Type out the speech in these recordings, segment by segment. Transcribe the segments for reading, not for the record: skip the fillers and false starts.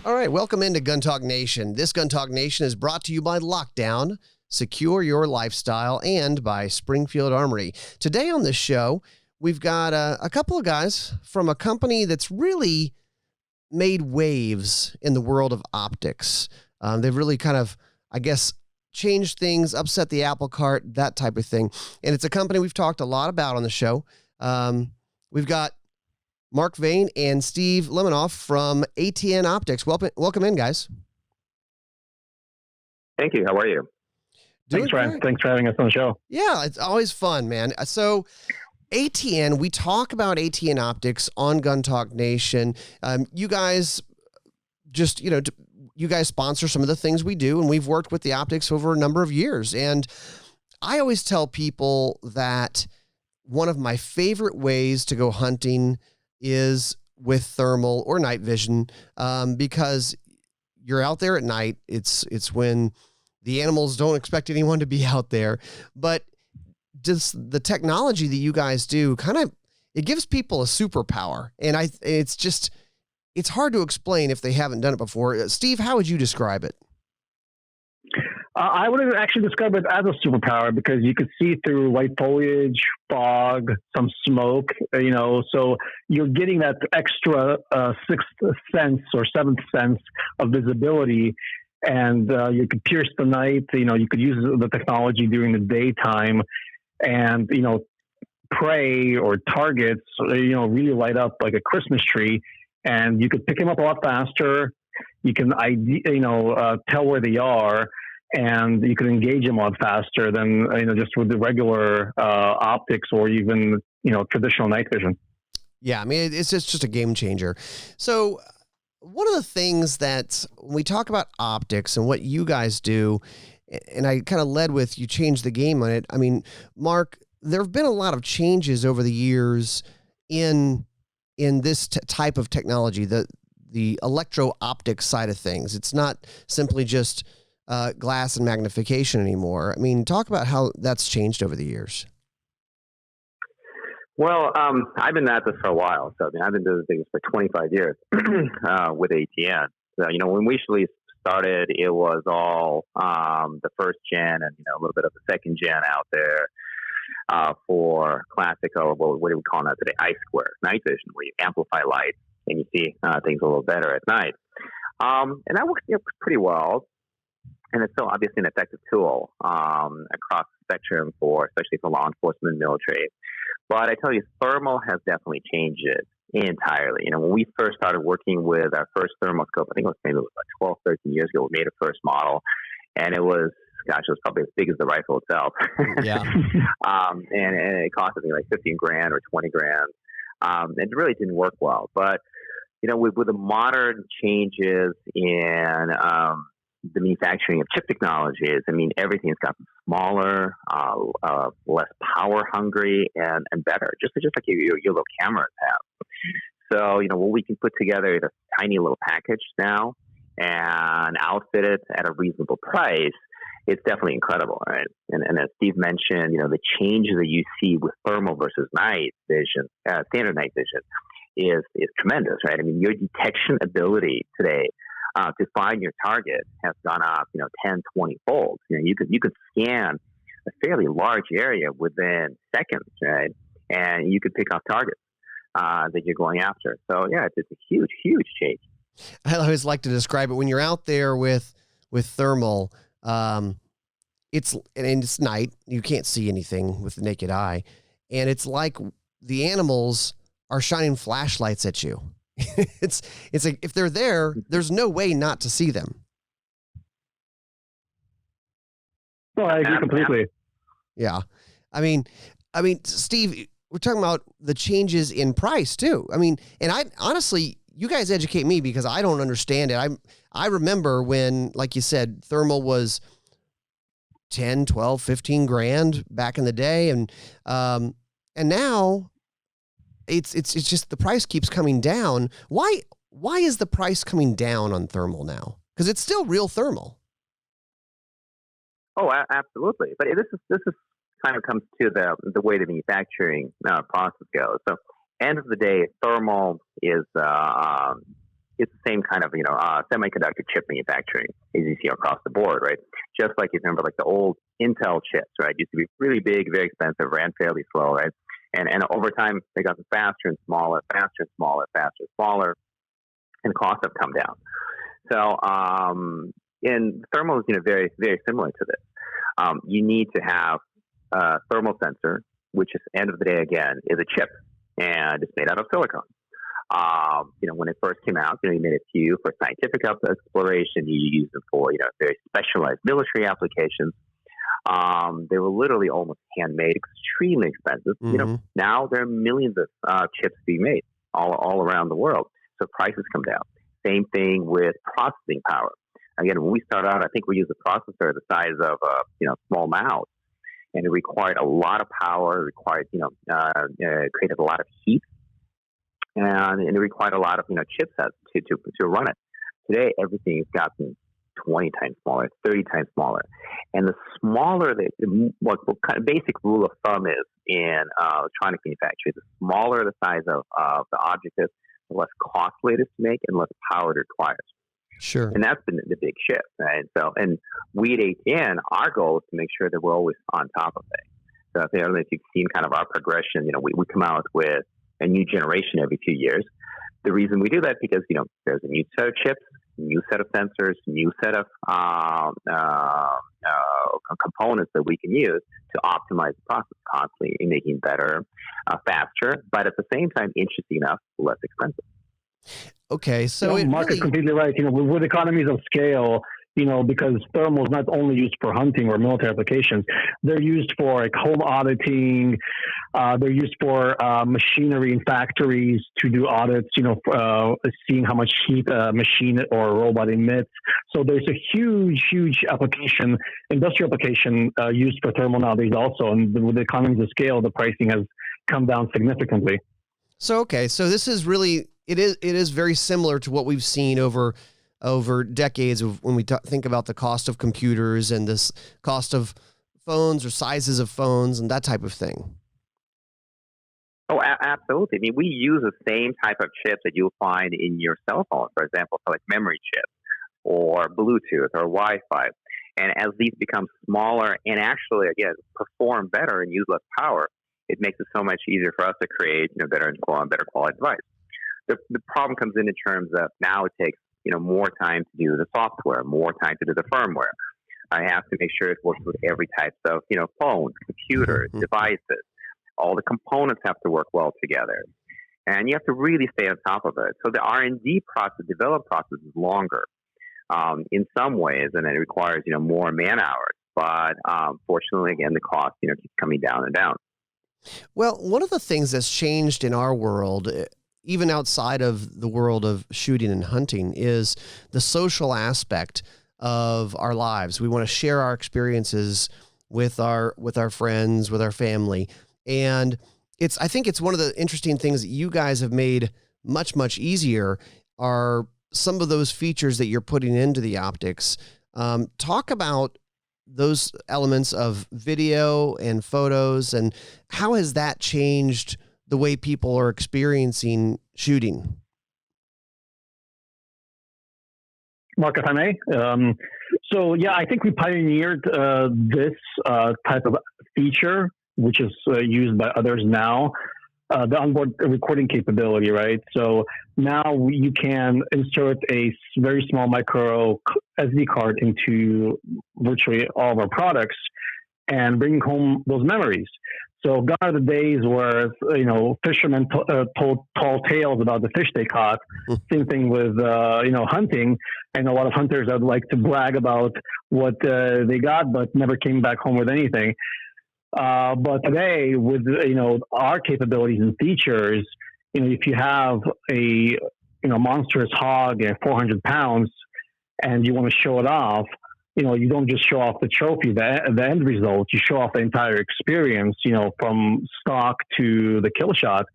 All right, welcome into Gun Talk Nation. This Gun Talk Nation is brought to you by Lockdown, Secure Your Lifestyle, and by Springfield Armory. Today on the show, we've got a couple of guys from a company that's really made waves in the world of optics. They've really kind of, I guess, changed things, upset the apple cart, that type of thing. And it's a company we've talked a lot about on the show. We've got Marc Vayn and Steve Lemenov from ATN Optics. Welcome in, guys. Thank you. How are you? Thanks for having us on the show. Yeah, it's always fun, man. So ATN, we talk about ATN Optics on Gun Talk Nation. You guys just, you guys sponsor some of the things we do, and we've worked with the optics over a number of years. And I always tell people that one of my favorite ways to go hunting is with thermal or night vision, because you're out there at night. It's when the animals don't expect anyone to be out there. But just the technology that you guys do it gives people a superpower. And it's hard to explain if they haven't done it before. Steve, how would you describe it? I would actually describe it as a superpower because you could see through white foliage, fog, some smoke, so you're getting that extra sixth sense or seventh sense of visibility, and you could pierce the night. You could use the technology during the daytime and, prey or targets, really light up like a Christmas tree, and you could pick them up a lot faster. You can, tell where they are, and you can engage them a lot faster than, just with the regular optics or even, traditional night vision. Yeah, I mean, it's just a game changer. So one of the things that when we talk about optics and what you guys do, and I kind of led with you changed the game on it. I mean, Marc, there have been a lot of changes over the years in this type of technology, the electro-optic side of things. It's not simply just glass and magnification anymore. I mean, talk about how that's changed over the years. Well, I've been at this for a while. So, I've been doing things for 25 years with ATN. So, when we initially started, it was all the first gen and, a little bit of the second gen out there for classic, or what do we call that today? I-square, night vision, where you amplify light and you see things a little better at night. And that works pretty well. And it's still obviously an effective tool across the spectrum especially for law enforcement and military. But I tell you, thermal has definitely changed it entirely. When we first started working with our first thermal scope, I think it was maybe like 12, 13 years ago, we made a first model, and it was probably as big as the rifle itself. Yeah. And it cost me like $15,000 or $20,000. It really didn't work well. But, with the modern changes in the manufacturing of chip technologies, everything's gotten smaller, less power hungry, and better, just like your little cameras have. So, what we can put together in a tiny little package now and outfit it at a reasonable price, it's definitely incredible, right? And as Steve mentioned, the changes that you see with thermal versus night vision, standard night vision, is tremendous, right? Your detection ability today to find your target has gone up, 10, 20 fold. You could scan a fairly large area within seconds, right? And you could pick up targets that you're going after. So yeah, it's a huge, huge change. I always like to describe it when you're out there with thermal. It's night. You can't see anything with the naked eye, and it's like the animals are shining flashlights at you. It's like if they're there, there's no way not to see them. Well, I agree completely. Yeah. I mean, Steve, we're talking about the changes in price too. And I honestly, you guys educate me because I don't understand it. I remember when, like you said, thermal was 10, 12, 15 grand back in the day. And now it's just the price keeps coming down. Why is the price coming down on thermal now? Because it's still real thermal. Oh, absolutely. But this is kind of comes to the way the manufacturing process goes. So, end of the day, thermal is it's the same kind of, semiconductor chip manufacturing as you see across the board, right? Just like you remember, like the old Intel chips, right? Used to be really big, very expensive, ran fairly slow, right? And over time, they got faster and smaller, faster and smaller, faster and smaller, and costs have come down. So, and thermal is, very, very similar to this. You need to have a thermal sensor, which is, end of the day, again, is a chip, and it's made out of silicon. When it first came out, you made a few for scientific exploration. You used them for, very specialized military applications. They were literally almost handmade, extremely expensive. Mm-hmm. Now there are millions of chips being made all around the world. So prices come down. Same thing with processing power. Again, when we started out, I think we used a processor the size of a small mouse, and it required a lot of power. It required created a lot of heat, and it required a lot of chipsets to run it. Today, everything has gotten 20 times smaller, 30 times smaller, and the smaller what kind of basic rule of thumb is in electronic manufacturing, the smaller the size of the object is, the less costly it is to make and less power it requires. Sure. And that's been the big shift, right? So, and we at ATN, our goal is to make sure that we're always on top of it. So I don't know if you've seen kind of our progression. We come out with a new generation every few years. The reason we do that is because, there's a new set of chips, new set of sensors, new set of components that we can use to optimize the process constantly in making better, faster, but at the same time, interesting enough, less expensive. Okay, so Marc is completely right. With economies of scale, because thermal is not only used for hunting or military applications, they're used for like home auditing. They're used for machinery in factories to do audits. Seeing how much heat a machine or a robot emits. So there's a huge application, industrial application used for thermal nowadays also. And with the economies of scale, the pricing has come down significantly. So this is really it is very similar to what we've seen over decades of when we think about the cost of computers and this cost of phones or sizes of phones and that type of thing. Oh, absolutely. I mean, we use the same type of chips that you'll find in your cell phone, for example, so like memory chips or Bluetooth or Wi-Fi. And as these become smaller and actually, again, perform better and use less power, it makes it so much easier for us to create better quality device. The problem comes in terms of now it takes more time to do the software, more time to do the firmware. I have to make sure it works with every type of phones, computers, devices. All the components have to work well together, and you have to really stay on top of it. So the R&D process, development process, is longer in some ways, and it requires more man hours. But fortunately, again, the cost keeps coming down and down. Well, one of the things that's changed in our world, even outside of the world of shooting and hunting, is the social aspect of our lives. We want to share our experiences with our friends, with our family. And I think it's one of the interesting things that you guys have made much easier are some of those features that you're putting into the optics. Talk about those elements of video and photos, and how has that changed the way people are experiencing shooting? Marc, if I may. I think we pioneered this type of feature, which is used by others now, the onboard recording capability, right? So now you can insert a very small micro SD card into virtually all of our products and bring home those memories. So gone are the days where, fishermen told tall tales about the fish they caught. Same thing with, hunting. And a lot of hunters that would like to brag about what they got, but never came back home with anything. But today, with our capabilities and features, if you have a monstrous hog at 400 pounds and you want to show it off, you don't just show off the trophy, the end result. You show off the entire experience, from stock to the kill shot.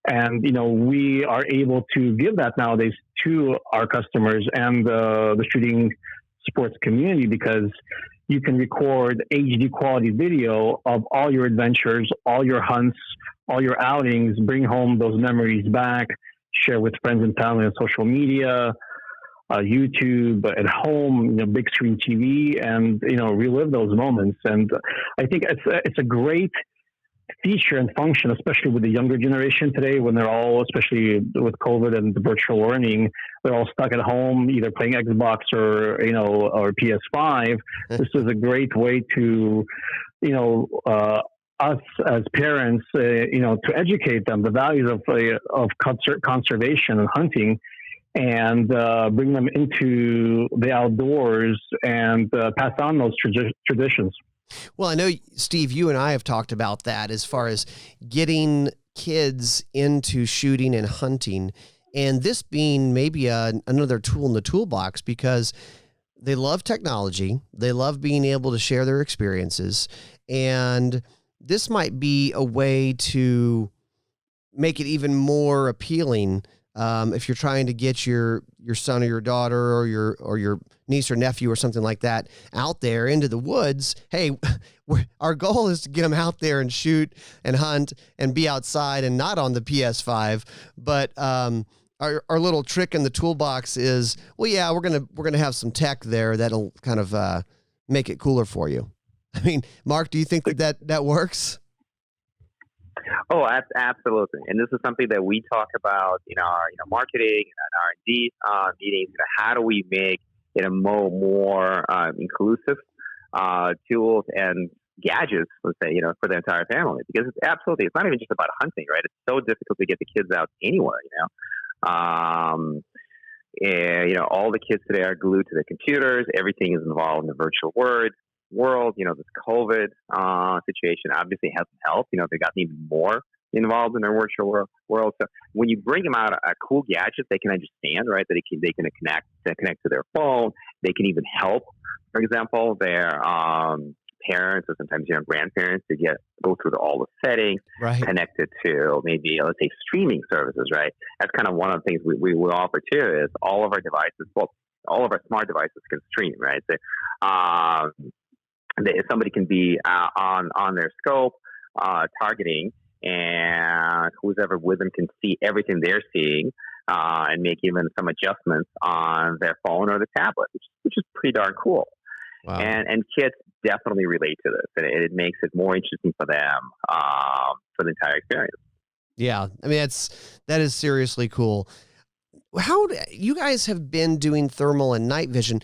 And we are able to give that nowadays to our customers and the shooting sports community, because you can record HD quality video of all your adventures, all your hunts, all your outings, bring home those memories back, share with friends and family on social media, YouTube, at home, big screen TV, and relive those moments. And I think it's a great feature and function, especially with the younger generation today, when they're all, especially with COVID and the virtual learning, they're all stuck at home, either playing Xbox or PS5. This is a great way to, us as parents, to educate them the values of conservation and hunting, and bring them into the outdoors and pass on those traditions. Well, I know, Steve, you and I have talked about that as far as getting kids into shooting and hunting, and this being maybe another tool in the toolbox, because they love technology. They love being able to share their experiences, and this might be a way to make it even more appealing. If you're trying to get your son or your daughter or your niece or nephew or something like that out there into the woods, hey, our goal is to get them out there and shoot and hunt and be outside and not on the PS5. But our little trick in the toolbox is, well, yeah, we're gonna have some tech there that'll kind of make it cooler for you. I mean, Marc, do you think that works? Oh, absolutely. And this is something that we talk about in our marketing and R&D meetings. How do we make it a more inclusive tools and gadgets, let's say, for the entire family? Because it's not even just about hunting, right? It's so difficult to get the kids out anywhere, And, all the kids today are glued to their computers. Everything is involved in the virtual world. This COVID situation obviously hasn't helped. They've gotten even more involved in their virtual world. So when you bring them out a cool gadget they can understand, right, that they can connect to their phone, they can even help, for example, their parents or sometimes grandparents to go through all the settings, right, connected to maybe, let's say, streaming services, right? That's kind of one of the things we offer too, is all of our devices, all of our smart devices can stream, right? So, somebody can be on their scope targeting, and whoever with them can see everything they're seeing and make even some adjustments on their phone or the tablet, which is pretty darn cool. Wow. And kids definitely relate to this, and it makes it more interesting for them for the entire experience. Yeah, I mean that is seriously cool. How you guys have been doing thermal and night vision?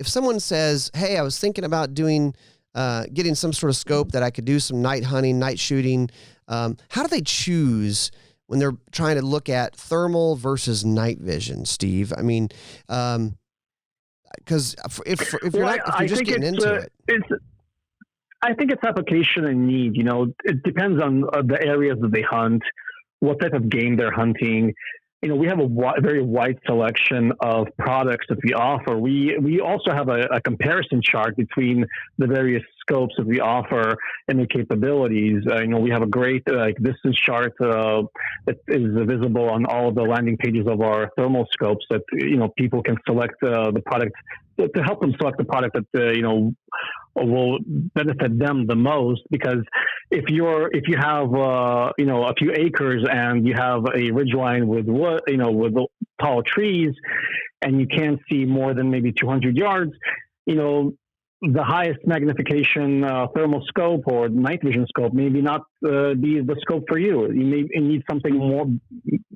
If someone says, "Hey, I was thinking about doing, getting some sort of scope that I could do some night hunting, night shooting," how do they choose when they're trying to look at thermal versus night vision, Steve? I mean, because if you're just getting into it, I think it's application and need. It depends on the areas that they hunt, what type of game they're hunting. We have a very wide selection of products that we offer. We also have a comparison chart between the various scopes that we offer and the capabilities. We have a great distance chart that is visible on all of the landing pages of our thermal scopes that, people can select the product to help them select the product that, will benefit them the most. Because if you have a few acres and you have a ridgeline with wood, with tall trees, and you can't see more than maybe 200 yards, the highest magnification thermal scope or night vision scope maybe not be the scope for you. You may need something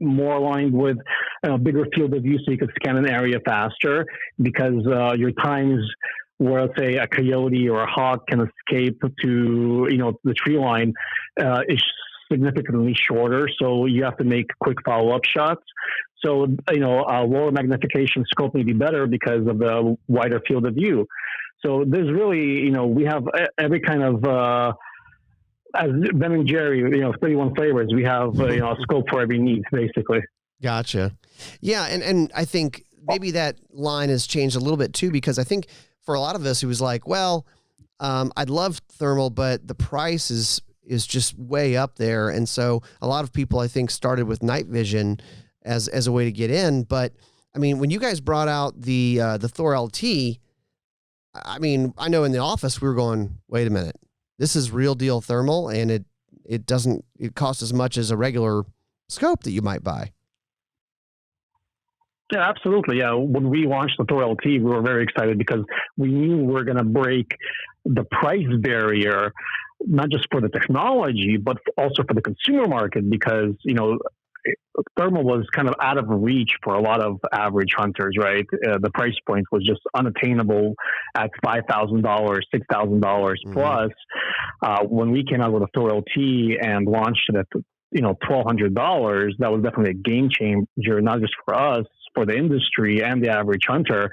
more aligned with a bigger field of view, so you can scan an area faster, because your times where, let's say, a coyote or a hawk can escape to the tree line is significantly shorter. So you have to make quick follow-up shots. So a lower magnification scope may be better because of the wider field of view. So there's really, we have every kind of, as Ben and Jerry, 31 flavors, we have a scope for every need, basically. Gotcha. Yeah, and I think maybe that line has changed a little bit too, because I think for a lot of us, it was like, well, I'd love thermal, but the price is just way up there. And so a lot of people, I think, started with night vision as a way to get in. But I mean, when you guys brought out the Thor LT, I mean, I know in the office we were going, wait a minute, this is real deal thermal, and it costs as much as a regular scope that you might buy. Yeah, absolutely. Yeah, when we launched the Thor LT, we were very excited because we knew we were going to break the price barrier, not just for the technology, but also for the consumer market, because thermal was kind of out of reach for a lot of average hunters, right? The price point was just unattainable at $5,000, $6,000 plus. When we came out with a Thor LT and launched it at $1,200, that was definitely a game changer, not just for us, for the industry and the average hunter,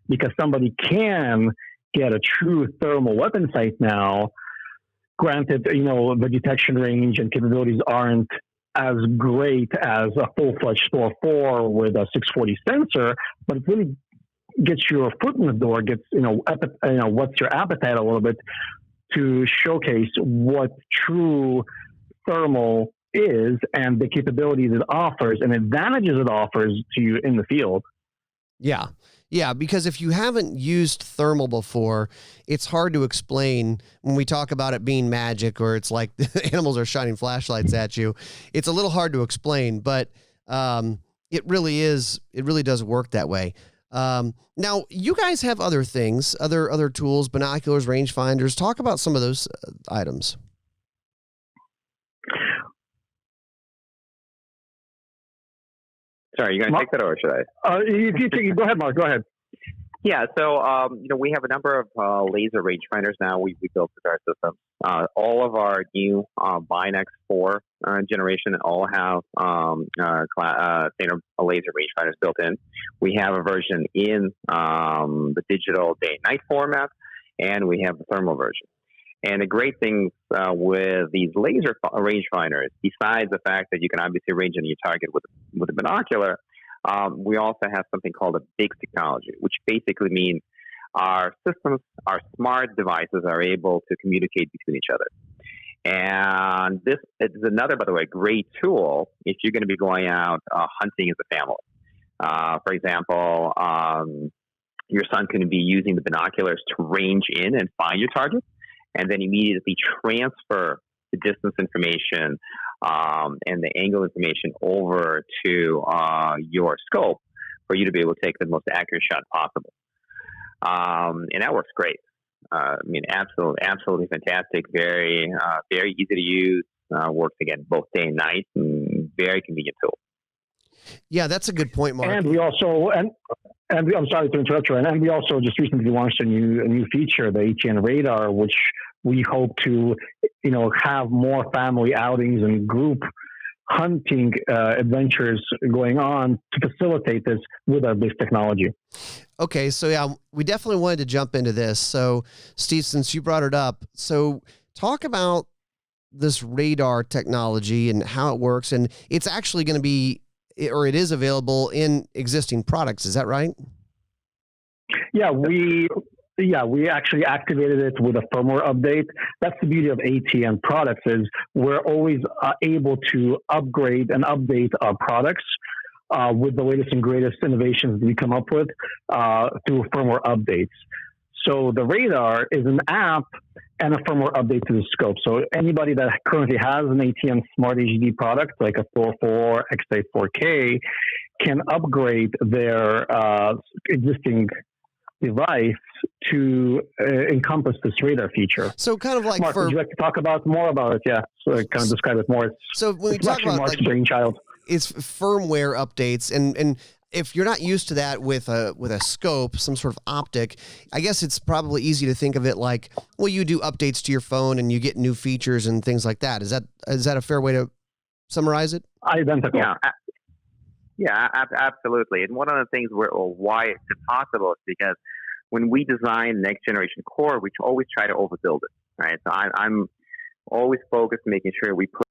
because somebody can get a true thermal weapon sight now. Granted, the detection range and capabilities aren't as great as a full-fledged Thor 4 with a 640 sensor, but it really gets your foot in the door, what's your appetite a little bit to showcase what true thermal is and the capabilities it offers and advantages it offers to you in the field. Yeah. Yeah, because if you haven't used thermal before, it's hard to explain when we talk about it being magic or it's like the animals are shining flashlights at you. It's a little hard to explain, but it really is. It really does work that way. Now, you guys have other things, other tools, binoculars, rangefinders. Talk about some of those items. Sorry, you going to take that or should I? Go ahead, Marc. Go ahead. Yeah, so we have a number of laser rangefinders now. We built with our system. All of our new Vayn X4 generation all have laser rangefinders built in. We have a version in the digital day and night format, and we have the thermal version. And the great thing with these laser rangefinders, besides the fact that you can obviously range in your target with a binocular, we also have something called a BIGS technology, which basically means our systems, our smart devices are able to communicate between each other. And this is another, by the way, great tool if you're going to be going out hunting as a family. For example, your son can be using the binoculars to range in and find your target, and then immediately transfer the distance information and the angle information over to your scope for you to be able to take the most accurate shot possible. And that works great. Absolutely fantastic. Very easy to use. Works again both day and night, and very convenient tool. Yeah, that's a good point, Marc. And we also, and I'm sorry to interrupt you, and we also just recently launched a new feature, the ATN radar, which we hope to, have more family outings and group hunting adventures going on to facilitate this with our BIGS technology. Okay, so yeah, we definitely wanted to jump into this. So, Steve, since you brought it up, so talk about this radar technology and how it works, and it's actually going to be, or it is available in existing products. Is that right? Yeah, we actually activated it with a firmware update. That's the beauty of ATN products, is we're always able to upgrade and update our products with the latest and greatest innovations we come up with through firmware updates. So the radar is an app and a firmware update to the scope. So anybody that currently has an ATN Smart HD product, like a Thor 4, X-Ray 4K, can upgrade their existing device to encompass this radar feature. So kind of like Marc, would you like to talk more about it? Yeah, so I kind of describe it more. So when we talk about Marc's brainchild, it's firmware updates, and if you're not used to that with a scope, some sort of optic, I guess it's probably easy to think of it like, well, you do updates to your phone and you get new features and things like that. Is that a fair way to summarize it? Identical. Yeah, absolutely. And one of the things why it's possible is because when we design next generation core, we always try to overbuild it, right? So I'm always focused on making sure we put